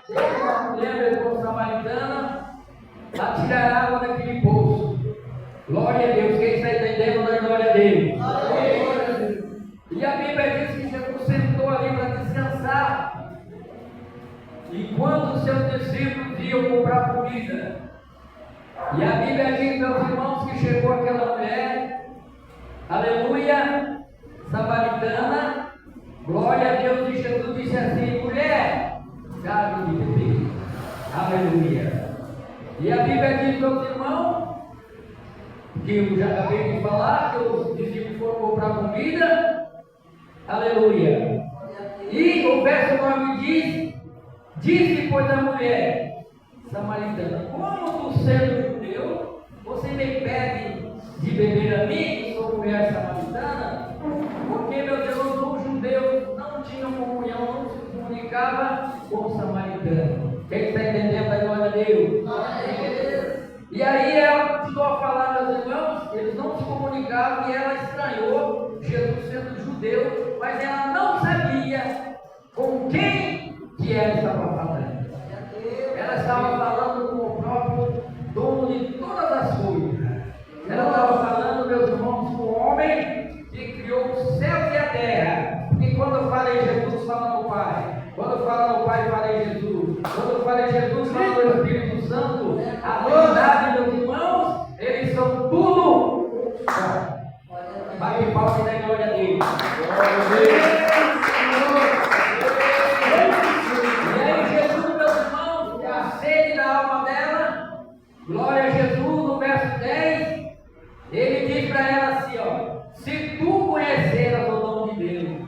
Teve uma mulher samaritana a tirar água daquele poço. Glória a Deus. Quem está entendendo, dá glória a Deus. E a Bíblia diz que Jesus sentou ali para descansar. E quando os seus discípulos iam comprar comida, e a Bíblia diz, meus irmãos, que chegou aquela mulher, aleluia, samaritana, glória a Deus, e Jesus disse assim: mulher, dá-me de beber, aleluia. E a Bíblia diz, meus irmãos, que eu já acabei de falar, que os discípulos foram comprar comida, aleluia. E o verso 9 diz: disse, pois, a mulher samaritana: como tu sendo judeu, você me pede de beber a mim, que sou mulher samaritana? Porque, meus irmãos, os judeus não tinham comunhão, não se comunicava com o samaritano. Quem está entendendo a glória a Deus? E aí ela continuou a falar, meus irmãos, eles não se comunicavam, e ela estranhou Jesus sendo judeu, mas ela não sabia com quem que ela estava falando. Ela estava falando com o próprio dono de todas as coisas. Ela estava falando, meus irmãos, com o homem que criou o céu e a terra. Porque quando fala em Jesus, fala no Pai. Quando fala no Pai, fala em Jesus. Quando fala em Jesus, fala no Espírito Santo. A verdade, meus irmãos, eles são tudo. Bate palma e dá glória a Deus. E aí Jesus, meus irmãos, que a sede da alma dela, glória a Jesus, no verso 10, ele diz para ela assim, ó: se tu conheceras o nome de Deus,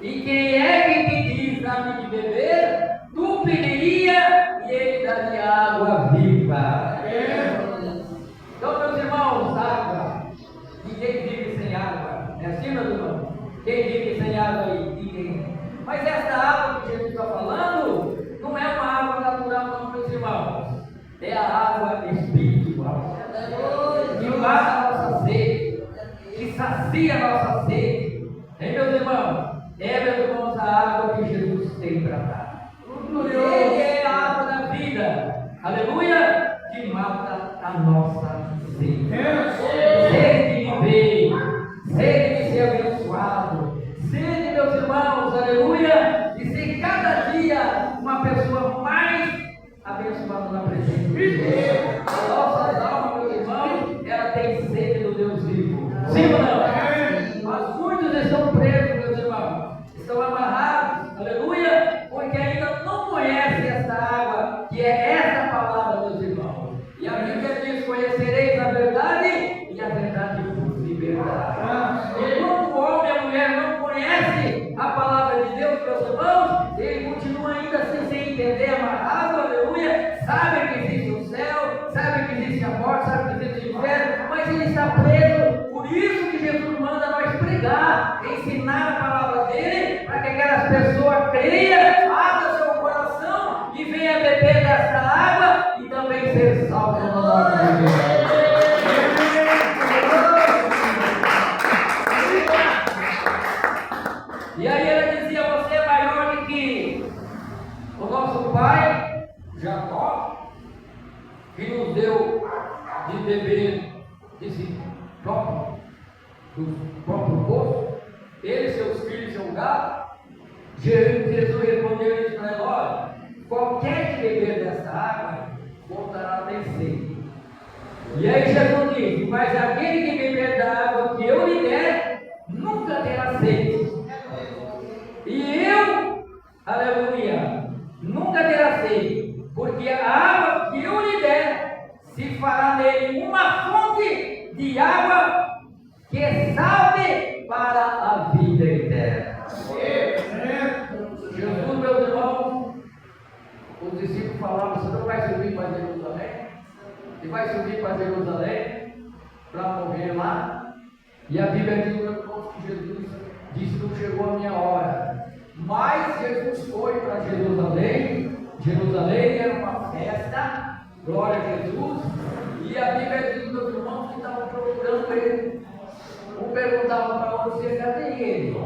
e quem é que te diz dá-me de beber, tu pediria e ele daria água viva. Então, meus irmãos, água, ninguém vive sem água, é assim, meus irmãos? Quem vive sem água aí? Ninguém. Mas essa água que Jesus está falando não é uma água natural, não, meus irmãos. É a água espiritual que mata a nossa sede, que sacia a nossa sede. Hein, meus irmãos? É, meus irmãos, a água que Jesus tem para dar. Ele é a água da vida, aleluia, que mata a nossa sede. Sede de viver, sede de ser abençoado, sede, meus irmãos, aleluia, de ser cada dia uma pessoa mais abençoada na presença de Deus. A nossa alma, meus irmãos, ela tem sede do Deus vivo. Sim ou não? Mas muitos estão presos, meus irmãos, estão amarrados, aleluia, porque ainda não conhecem essa água, que é essa palavra, meus irmãos. E a Bíblia diz: conhecereis a verdade, e a verdade vos libertará. E quando o homem e a mulher não conhecem a palavra de Deus, meus irmãos, ele continua ainda sem entender, amarrado, aleluia, sabe que existe o céu, sabe que existe a morte, sabe que existe o inferno, mas ele está preso. Por isso que Jesus manda nós pregar, ensinar a palavra dele, para que aquelas pessoas creiam, abram seu coração e venham beber dessa água e também ser salvos no nome de Deus. E aí ela dizia: você é maior do que o nosso pai Jacó, que nos deu de beber desse próprio, do próprio poço, ele, seus filhos, seu gado. Jesus respondeu isso para ela: olha, qualquer que beber dessa água voltará a ter sede. E aí Jesus disse: mas aquele que beber da água que eu lhe der, nunca terá sede. E eu, aleluia, nunca terá sede, porque a água que eu lhe der se fará nele uma fonte de água que salve para a vida eterna. Jesus, meus irmãos, os discípulos falavam: você não vai subir para Jerusalém? Você vai subir para Jerusalém para morrer lá? E a Bíblia diz, meus irmãos, que Jesus disse: não chegou a minha hora. Mas Jesus foi para Jerusalém. Jerusalém era uma festa, glória a Jesus. E a Bíblia diz, meus irmãos, que estavam procurando ele. Um perguntava para você: cadê ele?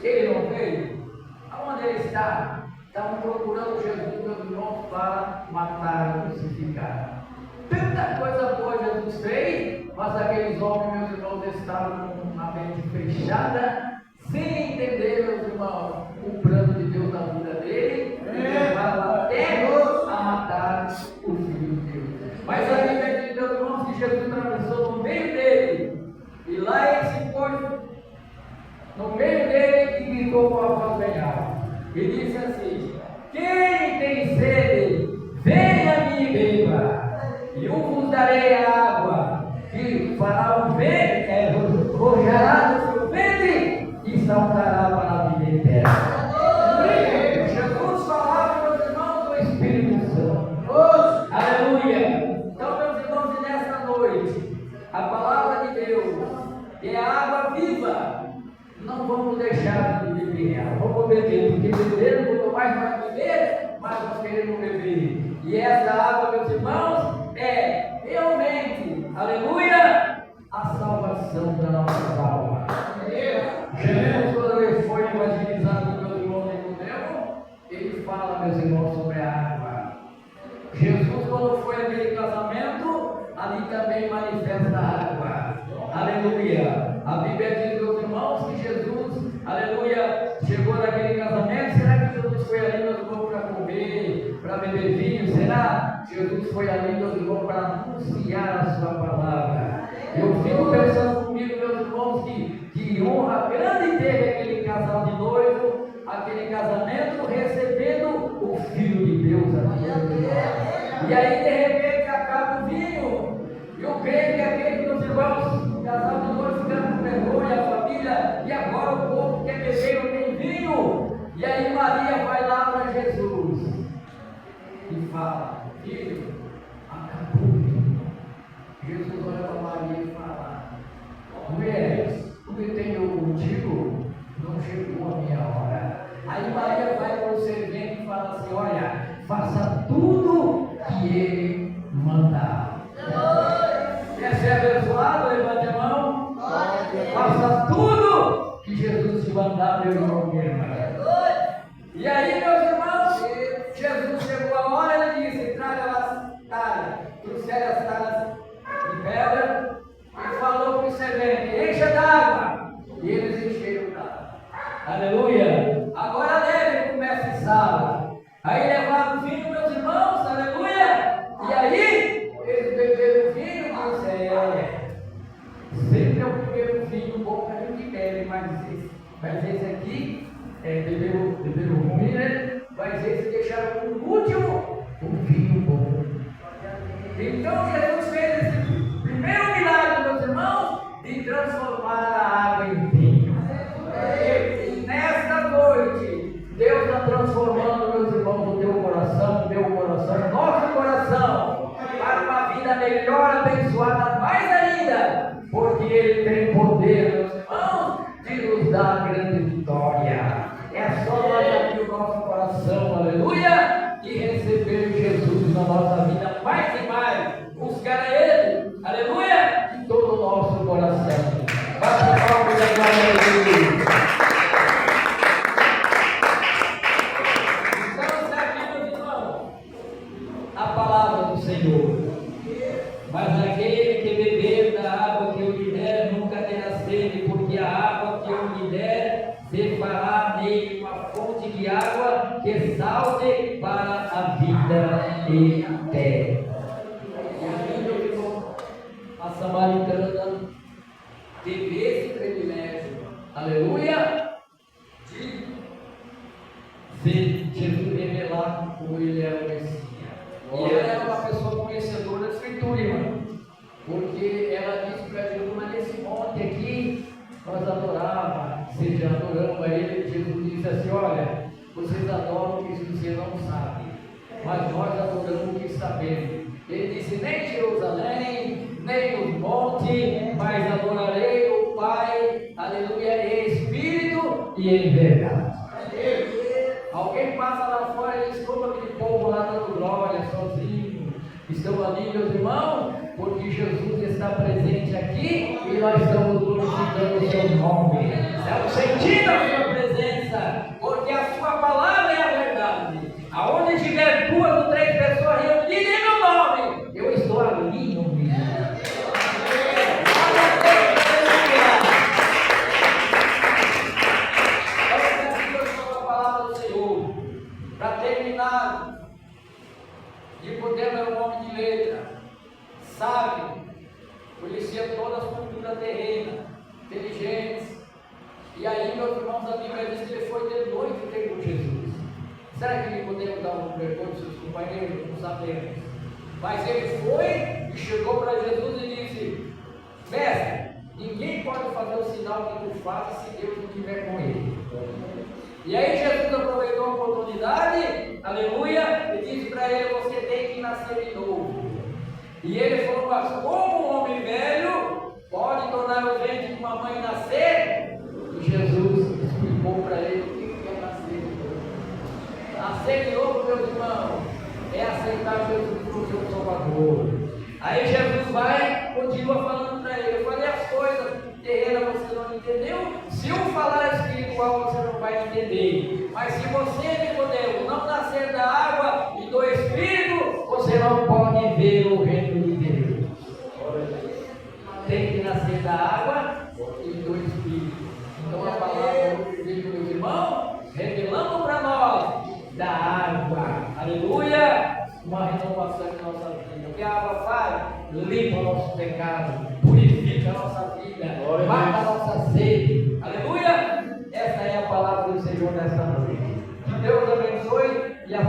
Ele não veio? Aonde ele está? Estavam procurando Jesus, meus irmãos. fala, mataram, crucificaram. Tanta coisa boa Jesus fez, mas aqueles homens, meus irmãos, estavam com a mente fechada, sem entender, meus irmãos, o plano de Deus na vida dele, e levaram até a matar o Filho de Deus. Mas a Bíblia diz, meus irmãos, que Jesus atravessou no meio dele, e lá ele se pôs no meio dele e gritou com a voz bem alta, e disse assim: quem tem sede, venha a mim e beba, e eu vos darei a água, que fará o ventre, rojará no seu ventre, e saltará para a vida eterna. Jesus falava, meus irmãos, do Espírito Santo. Aleluia! Então, meus irmãos, nesta noite, a palavra de Deus, que é a água viva, não vamos deixar de beber ela, vamos beber, porque beber, quanto mais nós beber, mais nós queremos beber. E essa água, meus irmãos, é realmente, aleluia, a salvação da nossa alma. Jesus, quando ele foi evangelizando, meus irmãos, Nicodemo, ele fala, meus irmãos, sobre a água. Jesus, quando foi aquele casamento, ali também manifesta a água. Aleluia. A Bíblia diz, meus irmãos, que Jesus, aleluia, chegou naquele casamento. Será que Jesus foi ali, meus irmãos, para comer, para beber vinho? Será? Jesus foi ali, meus irmãos, para anunciar a sua palavra. Eu fico pensando comigo, meus irmãos, que honra grande teve aquele casal de noivo, aquele casamento, recebendo o Filho de Deus ali. E aí, de repente, acaba o vinho. E o crente, aquele, meus irmãos, o casal de noivo ficando com vergonha, a família, e agora o povo quer beber, não tem vinho. E aí Maria vai lá para Jesus e fala: filho, acabou o vinho. Jesus olha para Maria e fala: mulher, o que tenho contigo não chegou a minha hora. Aí Maria vai para o servente e fala assim: olha, faça tudo que ele mandar. Quer ser abençoado? Levante a mão. Faça tudo que Jesus te mandar, meu irmão. E aí, meus irmãos, Jesus chegou a hora, ele disse: traga as talhas. Trouxeram as talhas de pedra e falou para o servente: encha d'água. E eles encheram d'água. Aleluia. Agora leve com mestre sala. Aí levaram o vinho, meus irmãos. Aleluia. E aí eles beberam o vinho. Sempre é o primeiro vinho bom que a gente bebe, mas esse aqui beberam ruim, né? Mas esse deixaram por último o vinho bom. Então Jesus fez esse primeiro milagre, meus irmãos, de transformar a água em vinho. E nesta noite, Deus está transformando, meus irmãos, o teu coração, o meu coração, o nosso coração, para uma vida melhor, abençoada, mais ainda, porque Ele tem poder, meus irmãos, de nos dar grande vitória. É só nós abrir o nosso coração, aleluia, e receber Jesus na nossa vida mais e mais, buscar Ele, aleluia, de todo o nosso coração. Bate palmas da glória a Deus. Então está aqui, meus irmãos, a palavra do Senhor. Mas aquele que beber da água que eu lhe der nunca terá sede, porque a água que eu lhe der se fará nele uma fonte de água que salte para a vida eterna. E aí, meu irmão, a samaritana teve esse privilégio, aleluia, de ver Jesus revelar como ele era o Messias. E ela era uma pessoa conhecedora da Escritura, irmão, porque ela disse para Jesus: mas nesse monte aqui nós adorávamos, seja, adoramos a Ele. Jesus disse assim: olha, vocês adoram o que vocês não sabem, mas nós adoramos o que sabemos. Ele disse: nem Jerusalém, nem os montes, mas adorarei o Pai, aleluia, em espírito e em verdade. Alguém passa lá fora e diz: como aquele povo lá dando glória sozinho. Estão ali, meus irmãos, porque Jesus está presente aqui e nós estamos glorificando o seu nome. Estamos sentindo a sua presença, porque a sua palavra é a verdade. Aonde tiver duas ou três Nicodemo era um homem de letra, sábio, conhecia todas as culturas terrenas, inteligentes. E aí, meus irmãos, a Bíblia diz que ele foi de noite ter com Jesus. Será que Nicodemo dava um perdão dos seus companheiros? Não sabemos. Mas ele foi e chegou para Jesus e disse: Mestre, ninguém pode fazer o sinal que tu fazes se Deus não estiver com ele. E aí Jesus aproveitou a oportunidade, aleluia, e disse para ele: você tem que nascer de novo. E ele falou: mas como um homem velho pode tornar o ventre de uma mãe nascer? E Jesus explicou para ele o que é nascer de novo. Nascer de novo, meus irmãos, é aceitar Jesus como seu Salvador. Aí Jesus vai, continua falando para ele: eu falei as coisas terrenas, você não entendeu? Se eu falar espiritual, você não vai entender. Mas se você, Nicodemo, não nascer da água e do Espírito, você não pode ver o reino de Deus. Tem que nascer da água e do Espírito. Então a palavra do meus irmãos, revelando para nós da água, aleluia, uma renovação em nossa vida. O que a água faz? Limpa o nosso pecado, purifica a nossa vida, mata a nossa sede, aleluia. Essa é a palavra do Senhor nesta noite. Que Deus abençoe e a